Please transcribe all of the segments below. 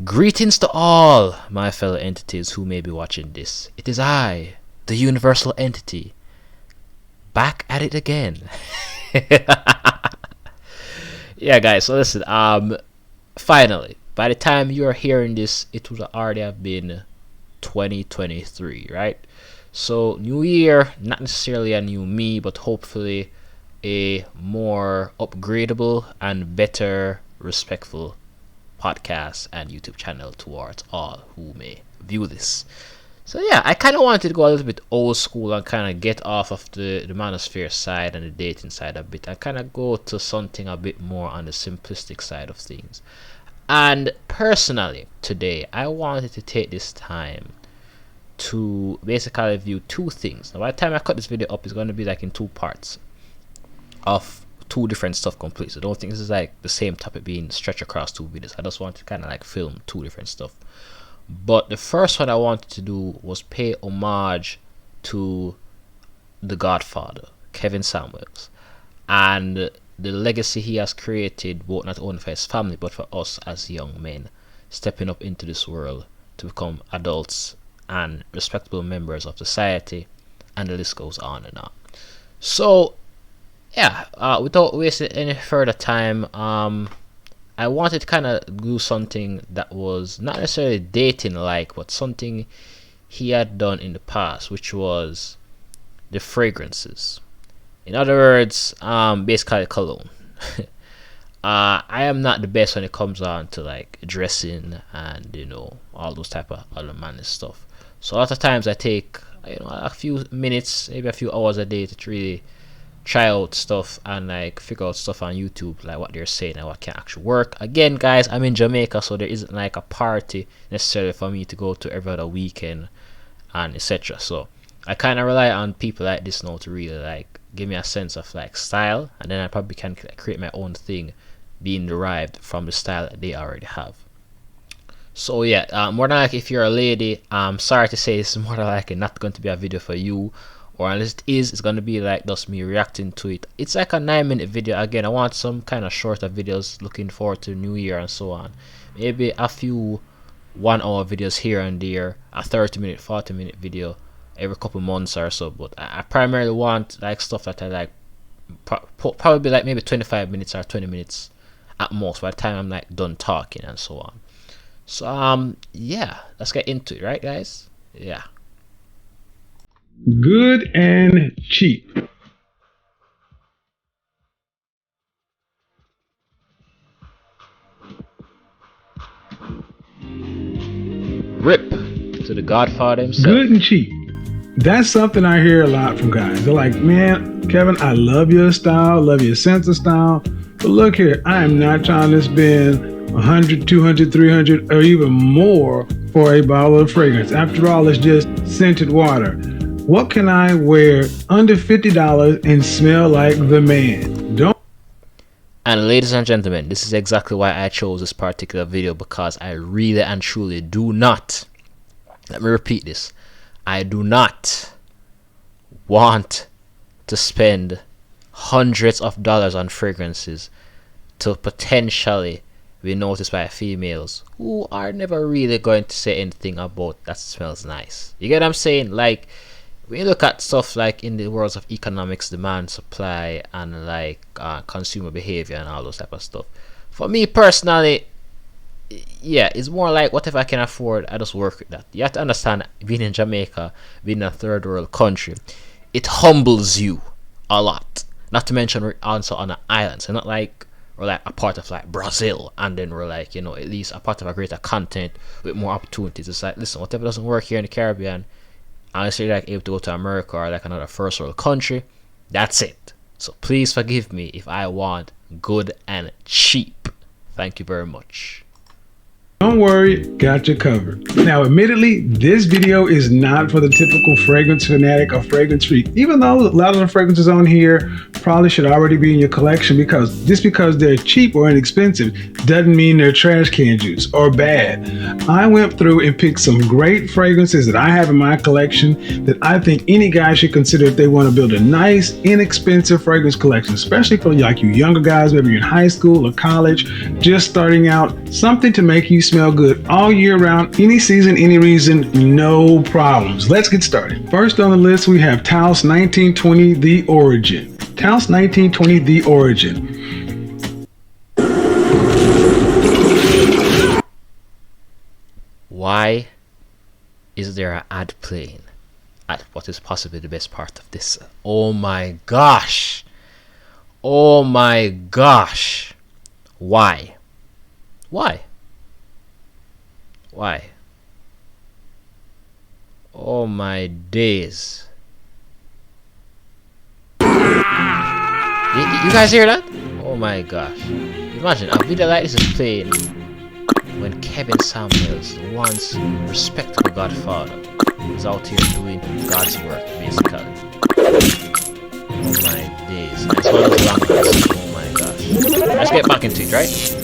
Greetings to all my fellow entities who may be watching this. It is I, the universal entity, back at it again. Yeah, guys, so listen, finally, by the time you are hearing this, it would already have been 2023, right? So, new year, not necessarily a new me, but hopefully a more upgradable and better, respectful podcast and YouTube channel towards all who may view this. So yeah, I kind of wanted to go a little bit old school and kind of get off of the manosphere side and the dating side a bit and kind of go to something a bit more on the simplistic side of things. And personally, today, I wanted to take this time to basically view two things. Now, by the time I cut this video up, it's going to be like in two parts of two different stuff completely. So don't think this is like the same topic being stretched across two videos. I just want to kind of like film two different stuff. But the first one I wanted to do was pay homage to the Godfather, Kevin Samuels, and the legacy he has created, both not only for his family but for us as young men stepping up into this world to become adults and respectable members of society, and the list goes on and on. So yeah, without wasting any further time, I wanted to kind of do something that was not necessarily dating like, but something he had done in the past, which was the fragrances. In other words, basically cologne. I am not the best when it comes on to like dressing and all those type of other manly stuff. So a lot of times I take a few minutes, maybe a few hours a day to really try out stuff and like figure out stuff on YouTube, like what they're saying and what can actually work. Again, guys, I'm in Jamaica, so there isn't like a party necessarily for me to go to every other weekend and etc. So I kind of rely on people like this now to really like give me a sense of like style, and then I probably can create my own thing being derived from the style that they already have. So yeah, more than like if you're a lady, I'm sorry to say this is more than likely not going to be a video for you. Or unless it is, it's going to be like just me reacting to it. It's like a 9-minute video. Again, I want some kind of shorter videos looking forward to New Year and so on. Maybe a few 1-hour videos here and there. A 30-minute, 40-minute video every couple months or so. But I primarily want like stuff that I like probably like maybe 25 minutes or 20 minutes at most by the time I'm like done talking and so on. So yeah, let's get into it, right guys? Yeah. Good and cheap. Rip to the Godfather himself. Good and cheap. That's something I hear a lot from guys. They're like, man, Kevin, I love your style, love your sense of style, but look here, I am not trying to spend 100, 200, 300, or even more for a bottle of fragrance. After all, it's just scented water. What can I wear under $50 and smell like the man? Don't. And ladies and gentlemen, this is exactly why I chose this particular video, because I really and truly do not, let me repeat this, I do not want to spend hundreds of dollars on fragrances to potentially be noticed by females who are never really going to say anything about that smells nice. You get what I'm saying? Like, when you look at stuff like in the worlds of economics, demand, supply, and like consumer behavior and all those type of stuff, for me personally, yeah, it's more like whatever I can afford, I just work with that. You have to understand, being in Jamaica, being a third world country, it humbles you a lot. Not to mention we're also on an island, so not like we're like a part of like Brazil and then we're like at least a part of a greater continent with more opportunities. It's like, listen, whatever doesn't work here in the Caribbean, unless you're like able to go to America or like another first world country, that's it. So please forgive me if I want good and cheap. Thank you very much. Don't worry, got you covered. Now, admittedly, this video is not for the typical fragrance fanatic or fragrance freak, even though a lot of the fragrances on here probably should already be in your collection, because just because they're cheap or inexpensive doesn't mean they're trash can juice or bad. I went through and picked some great fragrances that I have in my collection that I think any guy should consider if they want to build a nice, inexpensive fragrance collection, especially for like you younger guys, maybe you're in high school or college, just starting out, something to make you smell smell good all year round, any season, any reason, no problems. Let's get started. First on the list, we have Taos 1920 The Origin. Taos 1920 The Origin. Why is there an ad playing at what is possibly the best part of this? Oh my gosh. Oh my gosh. Why? Why? Why? Oh my days. You guys hear that? Oh my gosh. Imagine a video like this is playing when Kevin Samuels, the once respectable Godfather, is out here doing God's work, basically. Oh my days. And it's one of those long ones. Oh my gosh. Let's get back into it, right?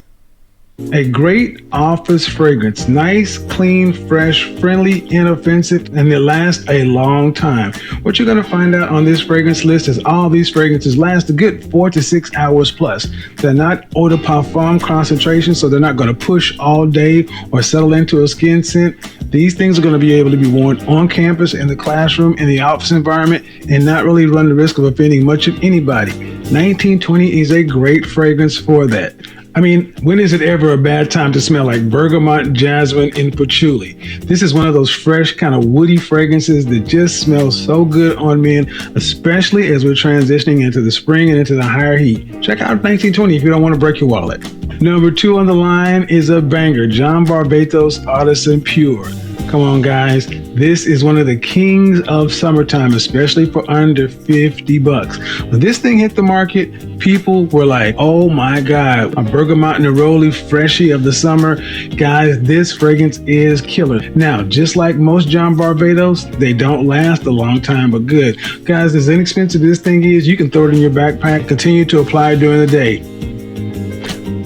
A great office fragrance. Nice, clean, fresh, friendly, inoffensive, and they last a long time. What you're going to find out on this fragrance list is all these fragrances last a good 4 to 6 hours plus. They're not eau de parfum concentration, so they're not going to push all day or settle into a skin scent. These things are going to be able to be worn on campus, in the classroom, in the office environment, and not really run the risk of offending much of anybody. 1920 is a great fragrance for that. I mean, when is it ever a bad time to smell like bergamot, jasmine, and patchouli? This is one of those fresh, kind of woody fragrances that just smells so good on men, especially as we're transitioning into the spring and into the higher heat. Check out 1920 if you don't want to break your wallet. Number 2 on the line is a banger, John Varvatos Artisan Pure. Come on, guys. This is one of the kings of summertime, especially for under $50. When this thing hit the market, people were like, oh my God, a bergamot neroli freshie of the summer. Guys, this fragrance is killer. Now, just like most John Varvatos, they don't last a long time, but good. Guys, as inexpensive as this thing is, you can throw it in your backpack, continue to apply during the day.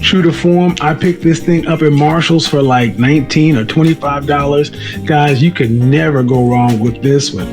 True to form, I picked this thing up at Marshall's for like $19 or $25. Guys, you could never go wrong with this one.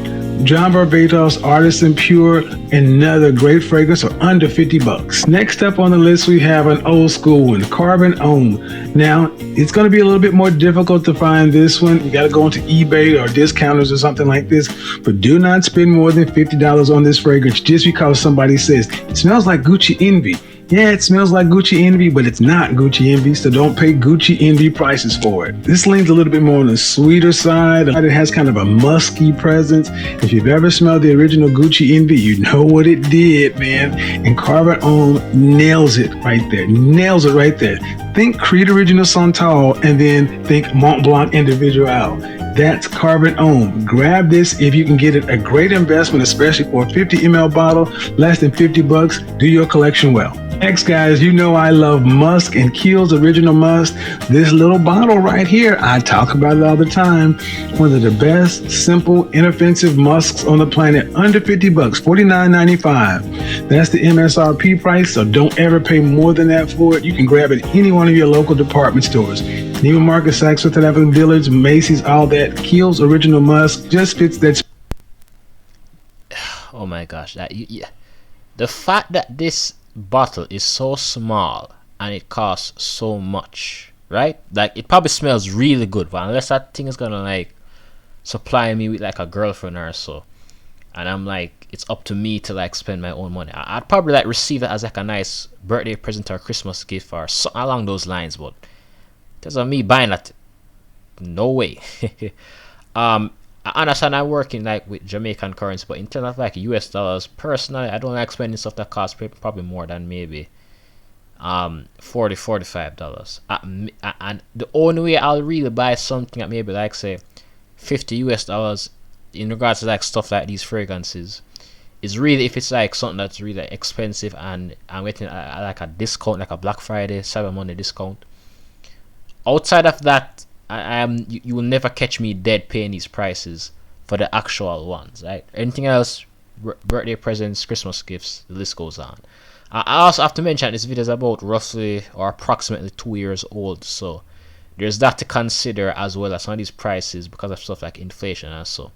John Varvatos Artisan Pure, another great fragrance for under $50. Next up on the list, we have an old school one, Carbon Homme. Now, it's going to be a little bit more difficult to find this one. You got to go into eBay or discounters or something like this, but do not spend more than $50 on this fragrance just because somebody says it smells like Gucci Envy. Yeah, it smells like Gucci Envy, but it's not Gucci Envy, so don't pay Gucci Envy prices for it. This leans a little bit more on the sweeter side. It has kind of a musky presence. If you've ever smelled the original Gucci Envy, you know what it did, man. And Carbon Homme nails it right there. Nails it right there. Think Creed Original Santal and then think Mont Blanc Individual. That's Carbon Homme. Grab this if you can get it. A great investment, especially for a 50 ml bottle, less than $50. Do your collection well. Next, guys, you know I love musk and Kiehl's Original Musk. This little bottle right here, I talk about it all the time. One of the best, simple, inoffensive musks on the planet. Under $50, $49.95. That's the MSRP price, so don't ever pay more than that for it. You can grab it at any one of your local department stores. Neiman Marcus, Saks Fifth Avenue, Dillard's, Macy's, all that. Kiehl's Original Musk just fits that. Oh my gosh, the fact that this bottle is so small and it costs so much, right? Like, it probably smells really good, but unless that thing is gonna like supply me with like a girlfriend or so, and I'm like, it's up to me to like spend my own money, I'd probably like receive it as like a nice birthday present or Christmas gift or something along those lines. But there's me buying that, no way. I understand I'm working like with Jamaican currency, but in terms of like US dollars, personally, I don't like spending stuff that costs probably more than maybe $40-$45. And the only way I'll really buy something at maybe like say $50 in regards to like stuff like these fragrances is really if it's like something that's really expensive and I'm getting like a discount, like a Black Friday, Cyber Monday discount. Outside of that, you will never catch me dead paying these prices for the actual ones, right? Anything else, birthday presents, Christmas gifts, the list goes on. I also have to mention this video is about roughly or approximately 2 years old, so there's that to consider as well as some of these prices because of stuff like inflation and so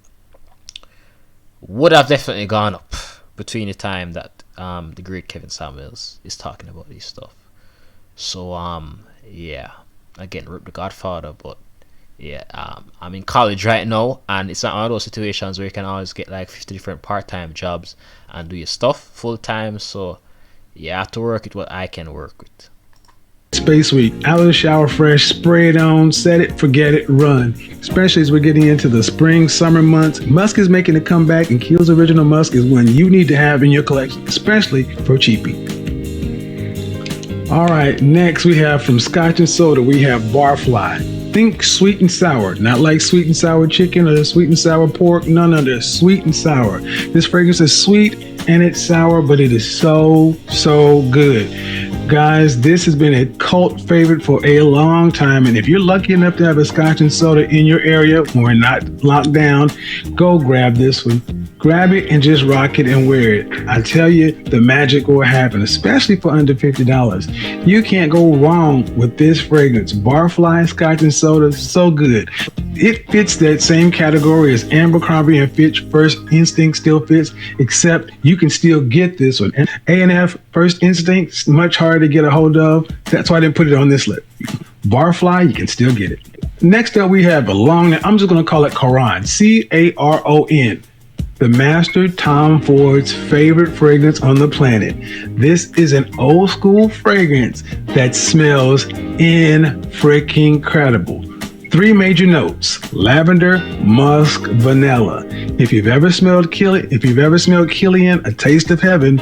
would have definitely gone up between the time that the great Kevin Samuels is talking about this stuff. So yeah. again, Rip the Godfather, but yeah, I'm in college right now, and it's not one of those situations where you can always get like 50 different part-time jobs and do your stuff full time. So you have to work with what I can work with. Space Week. Out of the shower fresh, spray it on, set it, forget it, run. Especially as we're getting into the spring, summer months, Musk is making a comeback, and Kiehl's Original Musk is one you need to have in your collection, especially for cheapie. All right, next we have from Scotch and Soda, we have Barfly. Think sweet and sour, not like sweet and sour chicken or sweet and sour pork. No, they're sweet and sour. This fragrance is sweet and it's sour, but it is so good. Guys, this has been a cult favorite for a long time, and if you're lucky enough to have a Scotch and Soda in your area when we're not locked down, go grab this one. Grab it and just rock it and wear it. I tell you, the magic will happen, especially for under $50. You can't go wrong with this fragrance. Barfly Scotch and Soda, so good. It fits that same category as Abercrombie and Fitch First Instinct still fits, except you can still get this one. A&F First Instinct, much harder to get a hold of. That's why I didn't put it on this list. Barfly, you can still get it. Next up, we have a long, I'm just going to call it Caron, C-A-R-O-N. The Master Tom Ford's favorite fragrance on the planet. This is an old school fragrance that smells freaking incredible. 3 major notes: lavender, musk, vanilla. If you've ever smelled Killian, A Taste of Heaven,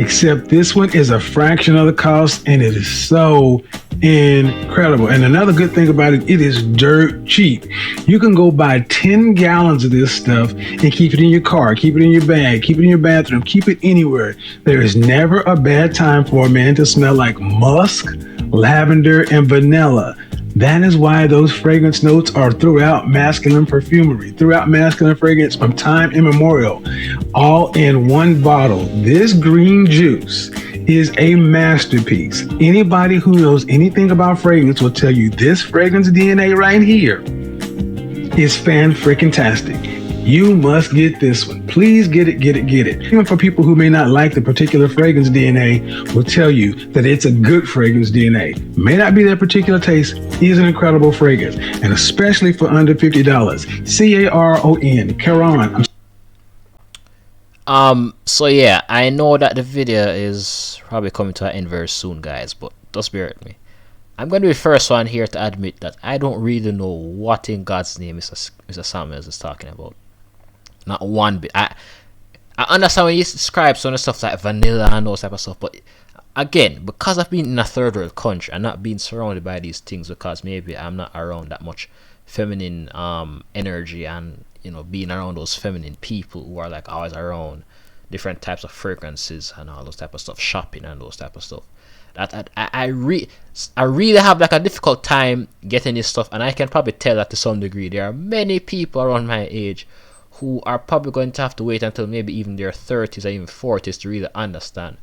except this one is a fraction of the cost, and it is so incredible. And another good thing about it, it is dirt cheap. You can go buy 10 gallons of this stuff and keep it in your car, keep it in your bag, keep it in your bathroom, keep it anywhere. There is never a bad time for a man to smell like musk, lavender, and vanilla. That is why those fragrance notes are throughout masculine perfumery, throughout masculine fragrance from time immemorial, all in one bottle. This green juice is a masterpiece. Anybody who knows anything about fragrance will tell you this fragrance DNA right here is fan-freaking-tastic. You must get this one. Please get it. Even for people who may not like the particular fragrance DNA, will tell you that it's a good fragrance DNA. May not be their particular taste, is an incredible fragrance, and especially for under $50. C-A-R-O-N, Caron. So yeah, I know that the video is probably coming to an end very soon, guys, but just bear with me. I'm going to be the first one here to admit that I don't really know what in God's name Mr. Samuels is talking about. Not one bit. I understand when you describe some of the stuff like vanilla and those type of stuff, but again, because I've been in a third world country and not being surrounded by these things, because maybe I'm not around that much feminine energy, and being around those feminine people who are like always around different types of fragrances and all those type of stuff, shopping and those type of stuff, that I really have like a difficult time getting this stuff. And I can probably tell that to some degree there are many people around my age who are probably going to have to wait until maybe even their 30s or even 40s to really understand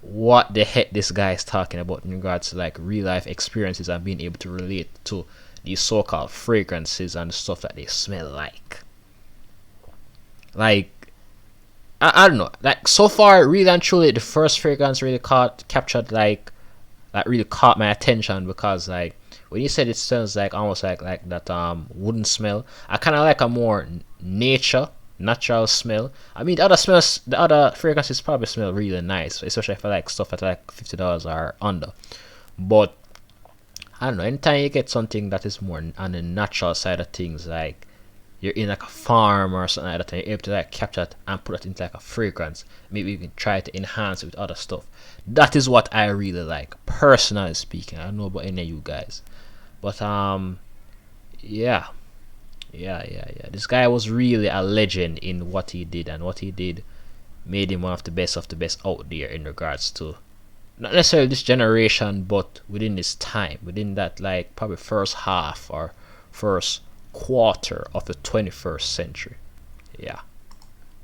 what the heck this guy is talking about in regards to like real life experiences and being able to relate to these so-called fragrances and the stuff that they smell like. Like, I don't know, like so far, really and truly, the first fragrance really captured like really caught my attention, because like when you said it smells like almost like that wooden smell, I kind of like a more natural smell. I mean, the other fragrances probably smell really nice, especially if I like stuff at like $50 or under. But I don't know, anytime you get something that is more on the natural side of things, like you're in like a farm or something like that, and you're able to like capture it and put it into like a fragrance, maybe you can try to enhance it with other stuff. That is what I really like, personally speaking. I don't know about any of you guys, but yeah, this guy was really a legend in what he did, and what he did made him one of the best out there in regards to not necessarily this generation, but within this time, within that like probably first half or first quarter of the 21st century. Yeah.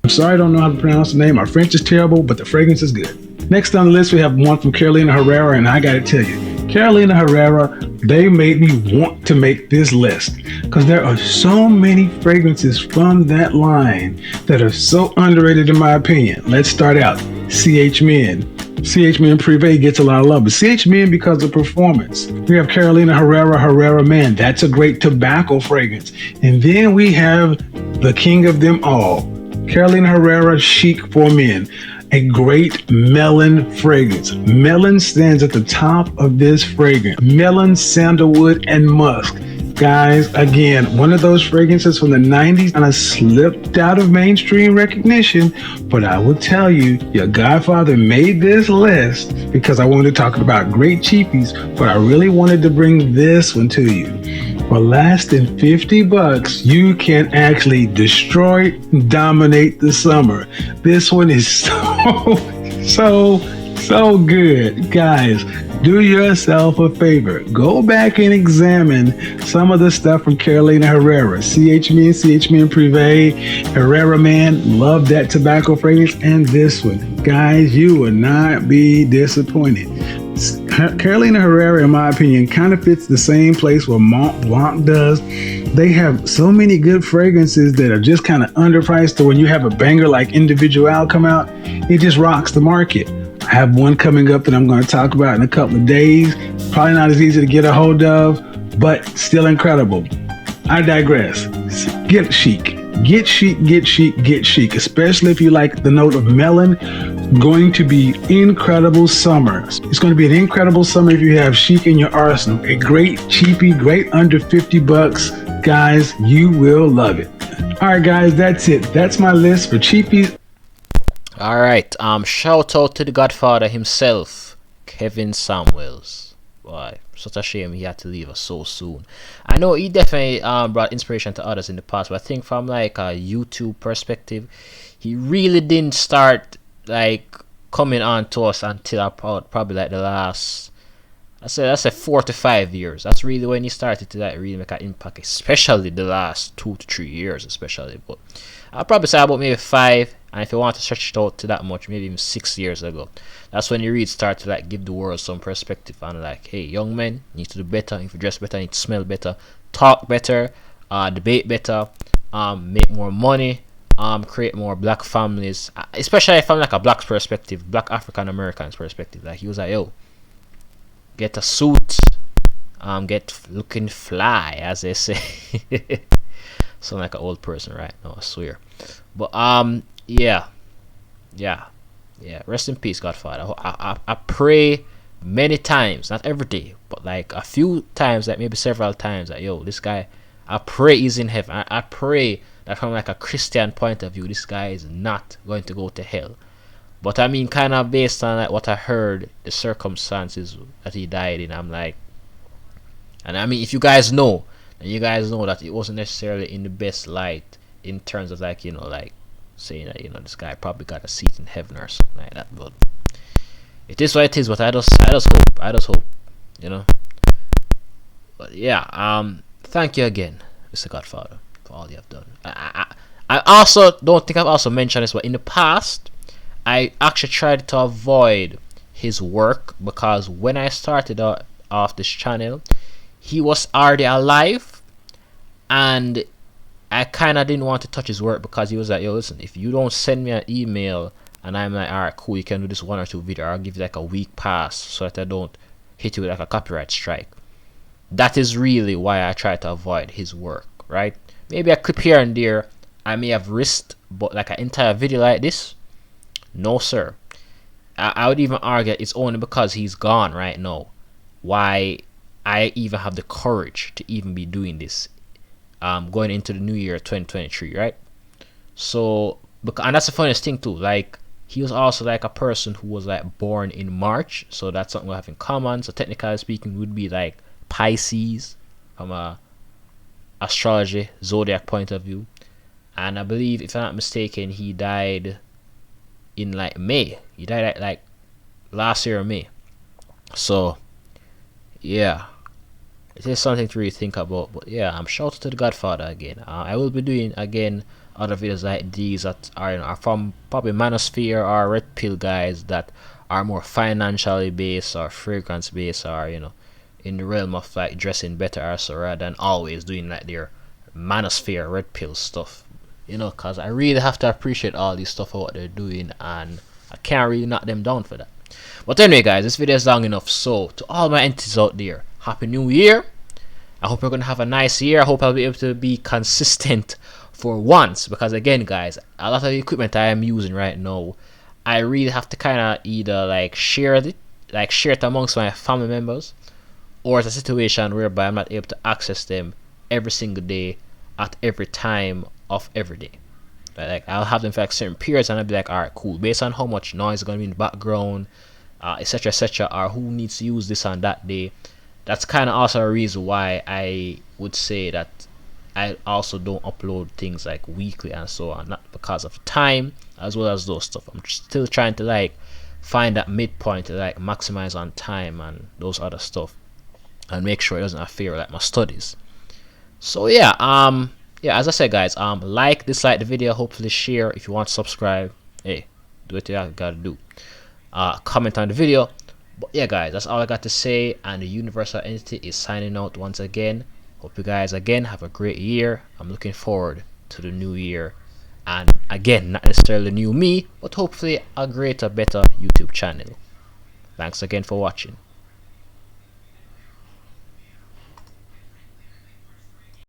I'm sorry I don't know how to pronounce the name. Our French is terrible, but the fragrance is good. Next on the list, we have one from Carolina Herrera, and I gotta tell you, Carolina Herrera, they made me want to make this list, because there are so many fragrances from that line that are so underrated in my opinion. Let's start out. CH Men. CH Men Privé gets a lot of love, but CH Men because of performance. We have Carolina Herrera Man. That's a great tobacco fragrance. And then we have the king of them all, Carolina Herrera Chic for Men. A great melon fragrance. Melon stands at the top of this fragrance. Melon, sandalwood, and musk. Guys, again, one of those fragrances from the 90s kind of slipped out of mainstream recognition, but I will tell you, your godfather made this list because I wanted to talk about great cheapies, but I really wanted to bring this one to you. For less than $50, you can actually destroy, dominate the summer. This one is so good. Guys, do yourself a favor. Go back and examine some of the stuff from Carolina Herrera. CH Men Privé, Herrera Man, love that tobacco fragrance, and this one. Guys, you will not be disappointed. Carolina Herrera, in my opinion, kind of fits the same place where Mont Blanc does. They have so many good fragrances that are just kind of underpriced, so when you have a banger like Individual come out, it just rocks the market. I have one coming up that I'm going to talk about in a couple of days. Probably not as easy to get a hold of, but still incredible. I digress. Get chic. Get chic, get chic, get chic, especially if you like the note of melon. Going to be incredible summer. It's going to be an incredible summer if you have chic in your arsenal. A great cheapie, great under $50. Guys, you will love it. All right, guys, that's it. That's my list for cheapies. All right. Shout out to the Godfather himself, Kevin Samuels. Boy, such a shame he had to leave us so soon. I know he definitely brought inspiration to others in the past, but I think from like a YouTube perspective, he really didn't start like coming on to us until probably like the last, I say 4 to 5 years. That's really when he started to like really make an impact, especially the last 2 to 3 years, especially. But I'll probably say about maybe 5, and if you want to stretch it out to that much, maybe even 6 years ago. That's when you really start to like give the world some perspective and like, hey, young men, you need to do better, you need to dress better, you need to smell better, talk better, debate better, make more money, create more black families, especially from like a black perspective, black African Americans perspective. Like he was like, yo, get a suit, get looking fly, as they say. Sound like an old person, right? No, I swear. But yeah. Rest in peace, Godfather. I pray many times, not every day, but like a few times, like maybe several times, that yo, this guy, I pray he's in heaven. I pray that from like a Christian point of view, this guy is not going to go to hell. But I mean, kind of based on like what I heard, the circumstances that he died in, I'm like, and I mean, if you guys know, and you guys know that it wasn't necessarily in the best light in terms of like, you know, like saying that, you know, this guy probably got a seat in heaven or something like that. But it is what it is. But I just hope, you know. But yeah, thank you again, Mr. Godfather, for all you have done. I also don't think I've also mentioned this, but in the past, I actually tried to avoid his work because when I started off this channel, he was already alive, and I kind of didn't want to touch his work because he was like, yo, listen, if you don't send me an email and I'm like, all right, cool, you can do this 1 or 2 video, I'll give you like a week pass so that I don't hit you with like a copyright strike. That is really why I try to avoid his work, right? Maybe a clip here and there I may have risked, but like an entire video like this, no sir. I would even argue it's only because he's gone right now why I even have the courage to even be doing this, going into the new year 2023, right? So, and that's the funniest thing too, like he was also like a person who was like born in March, so that's something we have in common. So technically speaking, would be like Pisces from a astrology zodiac point of view. And I believe, if I'm not mistaken, he died in like May. He died like last year in May. So yeah, it is something to really think about. But yeah, I'm shout out to the Godfather again. I will be doing again other videos like these that are from probably Manosphere or Red Pill guys that are more financially based or fragrance based, or you know, in the realm of like dressing better or so, rather than always doing like their Manosphere Red Pill stuff. You know, cause I really have to appreciate all this stuff what they're doing, and I can't really knock them down for that. But anyway, guys, this video is long enough. So to all my entities out there, Happy New Year. I hope you're gonna have a nice year. I hope I'll be able to be consistent for once, because again, guys, a lot of the equipment I am using right now, I really have to kind of either like share it amongst my family members, or it's a situation whereby I'm not able to access them every single day at every time of every day. Like I'll have them for like certain periods, and I'll be like, all right, cool, based on how much noise is gonna be in the background, etc., etc., or who needs to use this on that day. That's kind of also a reason why I would say that I also don't upload things like weekly and so on, not because of time as well as those stuff. I'm still trying to like find that midpoint to like maximize on time and those other stuff, and make sure it doesn't affect like my studies. So yeah, as I said, guys, dislike the video, hopefully share. If you want to subscribe, hey, do what you gotta do. Comment on the video. But yeah, guys, that's all I got to say, and the Universal Entity is signing out once again. Hope you guys again have a great year. I'm looking forward to the new year, and again, not necessarily new me, but hopefully a greater, better YouTube channel. Thanks again for watching.